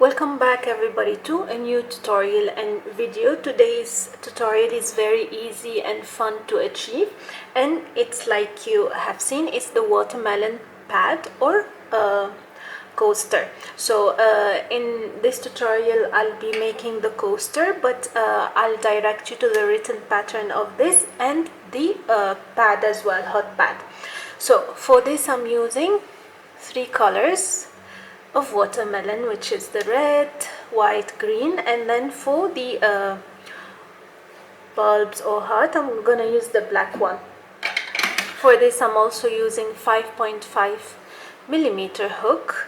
Welcome back everybody to a new tutorial and video. Today's tutorial is very easy and fun to achieve, and it's like you have seen, it's the watermelon pad or coaster. So in this tutorial I'll be making the coaster, but I'll direct you to the written pattern of this and the pad as well, hot pad. So for this I'm using 3 colors of watermelon, which is the red, white, green, and then for the bulbs or heart I'm gonna use the black one. For this I'm also using 5.5 millimeter hook,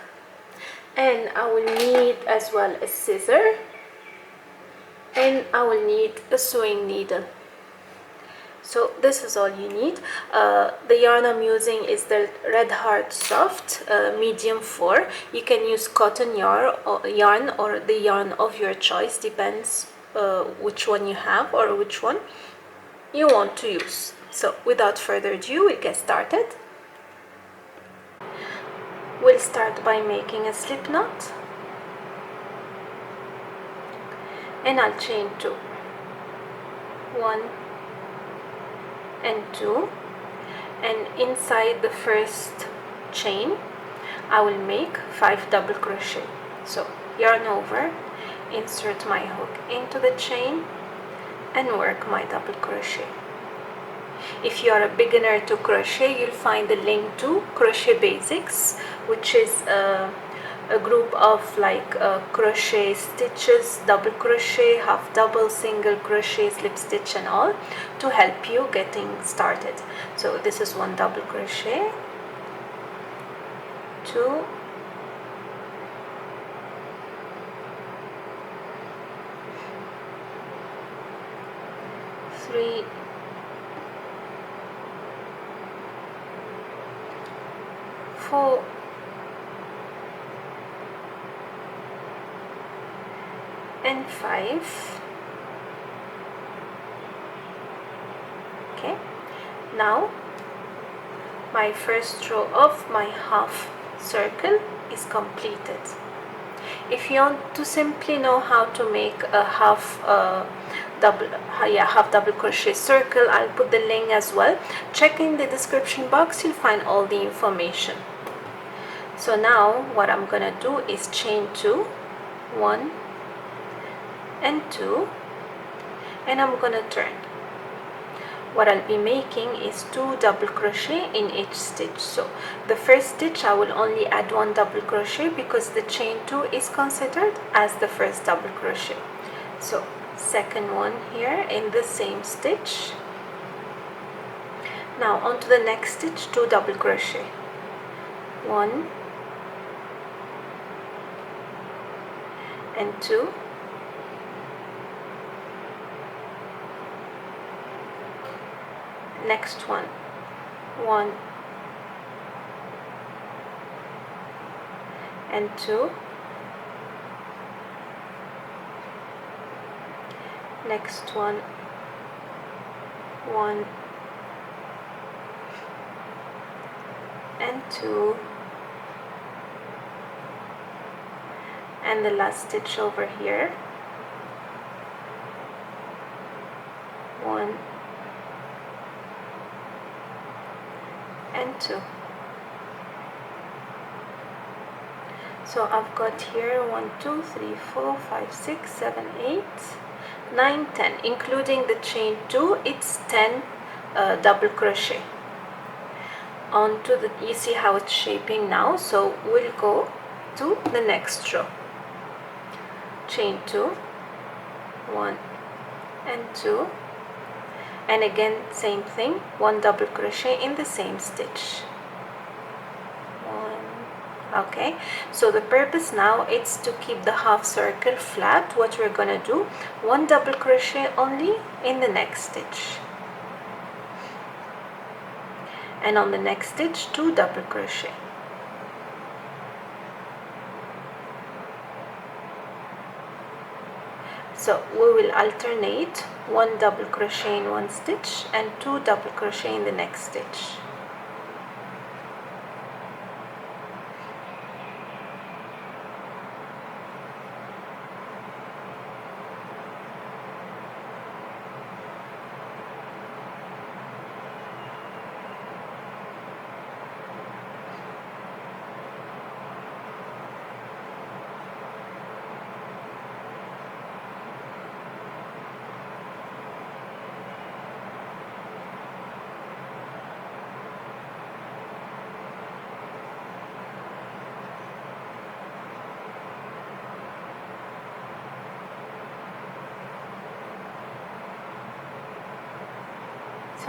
and I will need as well a scissor, and I will need a sewing needle. So this is all you need. The yarn I'm using is the Red Heart Soft medium 4. You can use cotton yarn or the yarn of your choice, depends which one you have or which one you want to use. So without further ado, we'll get started. We'll start by making a slip knot, and I'll chain 2, 1 and 2, and inside the first chain I will make 5 double crochet. So yarn over, insert my hook into the chain and work my double crochet. If you are a beginner to crochet, you'll find the link to Crochet Basics, which is a group of like crochet stitches, double crochet, half double, single crochet, slip stitch and all, to help you getting started. So this is 1 double crochet, 2, 3, 4, and 5. Okay, now my first row of my half circle is completed. If you want to simply know how to make a half double crochet circle, I'll put the link as well. Check in the description box, you'll find all the information. So now what I'm gonna do is chain 2, 1 and 2, and I'm gonna turn. What I'll be making is 2 double crochet in each stitch. So the first stitch I will only add 1 double crochet because the chain 2 is considered as the first double crochet. So second one here in the same stitch. Now onto the next stitch, 2 double crochet, 1 and 2, next one, 1 and 2, next one, 1 and 2, and the last stitch over here, 1 and 2. So I've got here 1, 2, 3, 4, 5, 6, 7, 8, 9, 10, including the chain 2, it's 10 double crochet. Onto the, you see how it's shaping now, so we'll go to the next row. Chain 2, 1 and 2, and again same thing, 1 double crochet in the same stitch. 1. Okay, so the purpose now is to keep the half circle flat. What we're gonna do, 1 double crochet only in the next stitch, and on the next stitch 2 double crochet. So we will alternate 1 double crochet in one stitch and 2 double crochet in the next stitch.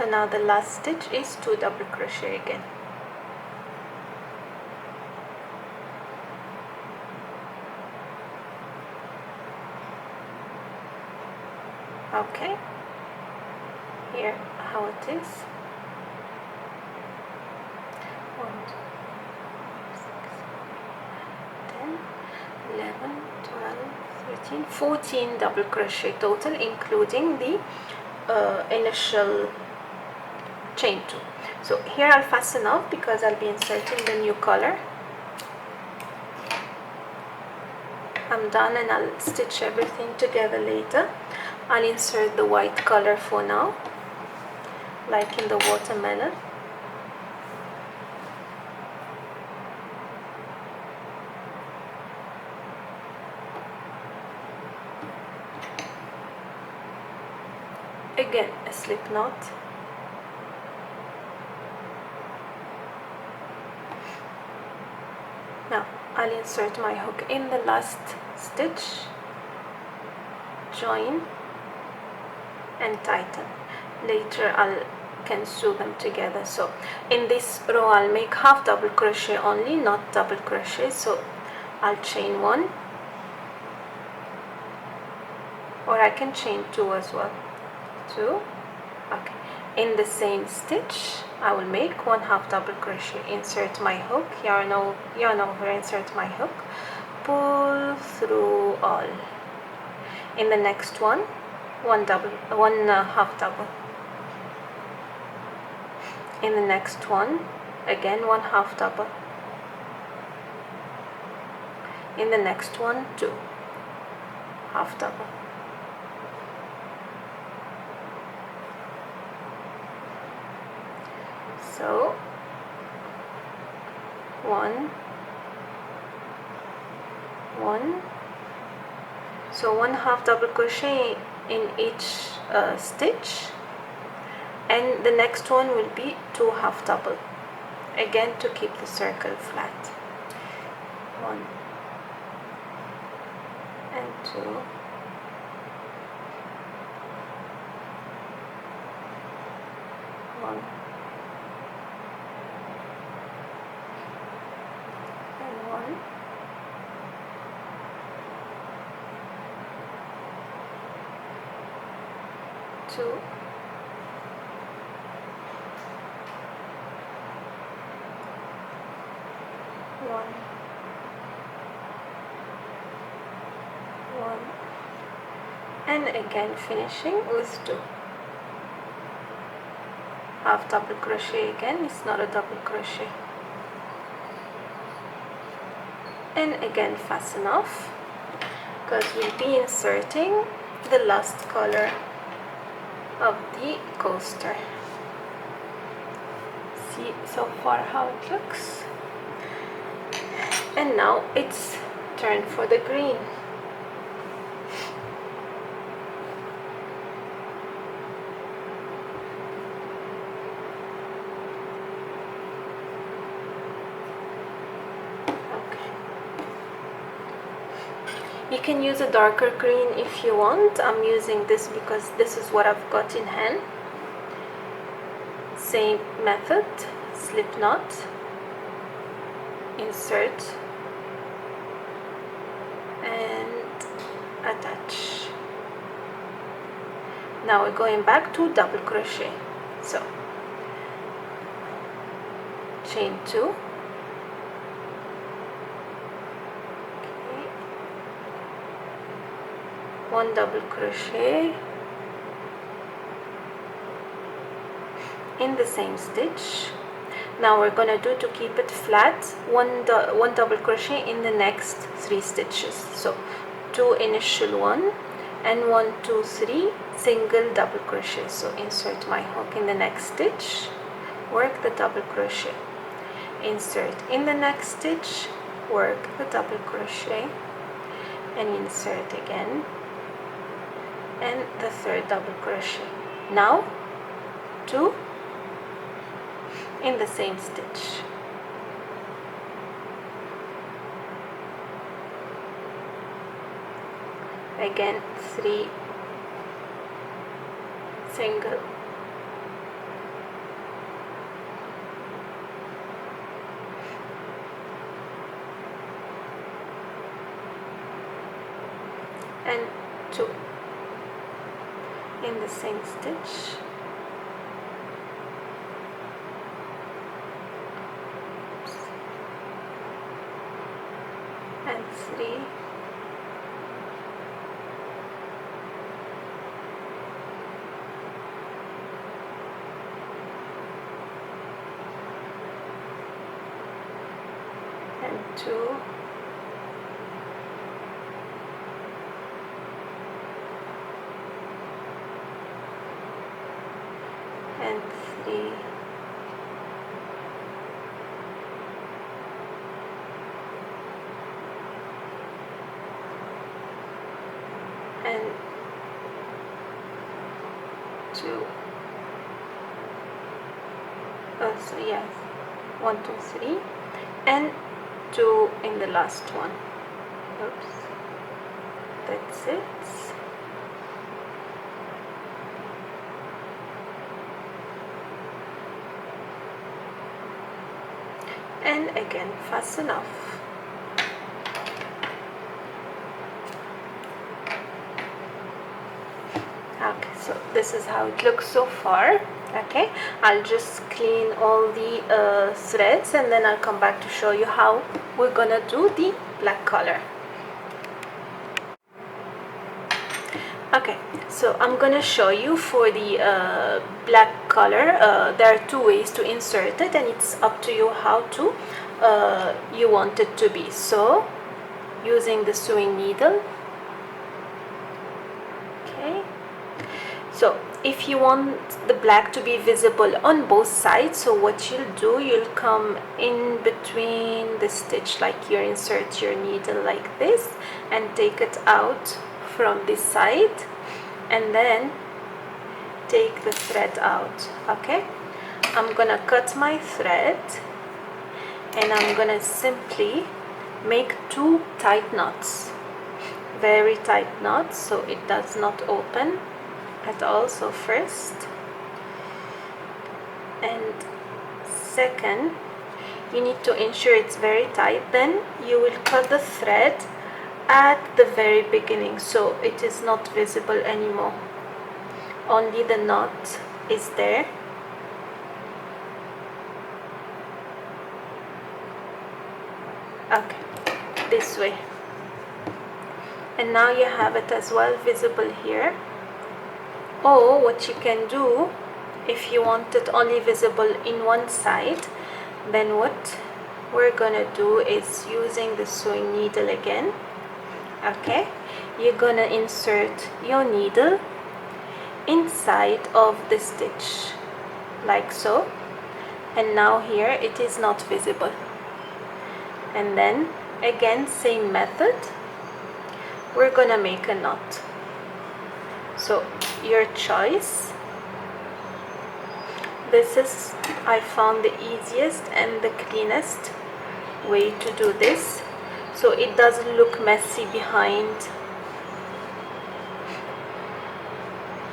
So now the last stitch is 2 double crochet again. Okay, here how it is. 1, 2, 10, 11, 12, 13, 14 double crochet total, including the initial chain 2. So here I'll fasten off because I'll be inserting the new color. I'm done and I'll stitch everything together later. I'll insert the white color for now, like in the watermelon. Again, a slip knot. Now I'll insert my hook in the last stitch, join and tighten. Later can sew them together. So in this row I'll make half double crochet only, not double crochet. So I'll chain 1, or I can chain 2 as well. 2. Okay, in the same stitch I will make 1 half double crochet, insert my hook, yarn over, insert my hook, pull through all. In the next one, 1 half double. In the next one, again 1 half double. In the next one, 2 half double. So 1, 1. So 1 half double crochet in each stitch, and the next one will be 2 half double, again to keep the circle flat. 1 and 2. 1 and 1. 2. 1. 1. And again finishing with 2 half double crochet. Again, it's not a double crochet, and again fasten off because we'll be inserting the last color of the coaster. See so far how it looks. And now it's turn for the green. You can use a darker green if you want. I'm using this because this is what I've got in hand. Same method, slip knot, insert and attach. Now we're going back to double crochet. So chain 2, 1 double crochet in the same stitch. Now we're gonna do, to keep it flat, one double crochet in the next 3 stitches. So 2 initial one and 1, 2, 3 single double crochet. So insert my hook in the next stitch, work the double crochet, insert in the next stitch, work the double crochet, and insert again, and the 3rd double crochet. Now 2 in the same stitch. Again 3 single and 2 in the same stitch, and 3, and 2, and 3, and 2. So yes, 1, 2, 3, and 2 in the last one. Oops, that's it. And again, fasten off. Okay, so this is how it looks so far. Okay, I'll just clean all the threads, and then I'll come back to show you how we're gonna do the black color. Okay, so I'm gonna show you for the black color. There are 2 ways to insert it, and it's up to you how to you want it to be. So using the sewing needle. Okay, so if you want the black to be visible on both sides, so what you'll do, you'll come in between the stitch, like you insert your needle like this and take it out from this side, and then take the thread out. Okay, I'm gonna cut my thread, and I'm gonna simply make 2 tight knots, very tight knots, so it does not open at all. So first, and second, you need to ensure it's very tight. Then you will cut the thread at the very beginning, so it is not visible anymore, only the knot is there. Okay, this way, and now you have it as well visible here. Or what you can do, if you want it only visible in one side, then what we're gonna do is, using the sewing needle again, okay, you're gonna insert your needle inside of the stitch like so, and now here it is not visible. And then again, same method, we're gonna make a knot. So your choice. This is, I found, the easiest and the cleanest way to do this, so it doesn't look messy behind,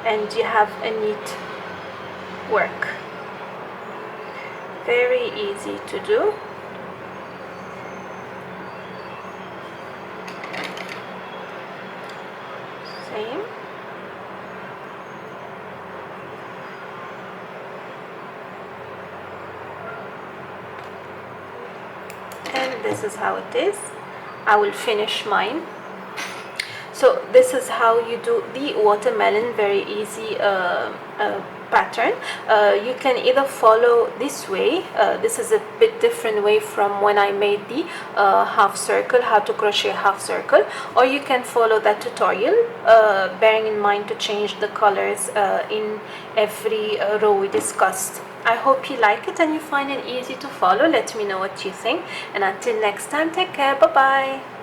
and you have a neat work. Very easy to do. Same. And this is how it is. I will finish mine. So this is how you do the watermelon, very easy pattern. You can either follow this way, this is a bit different way from when I made the half circle, how to crochet half circle, or you can follow that tutorial, bearing in mind to change the colors in every row we discussed. I hope you like it and you find it easy to follow. Let me know what you think, and until next time, take care. Bye bye.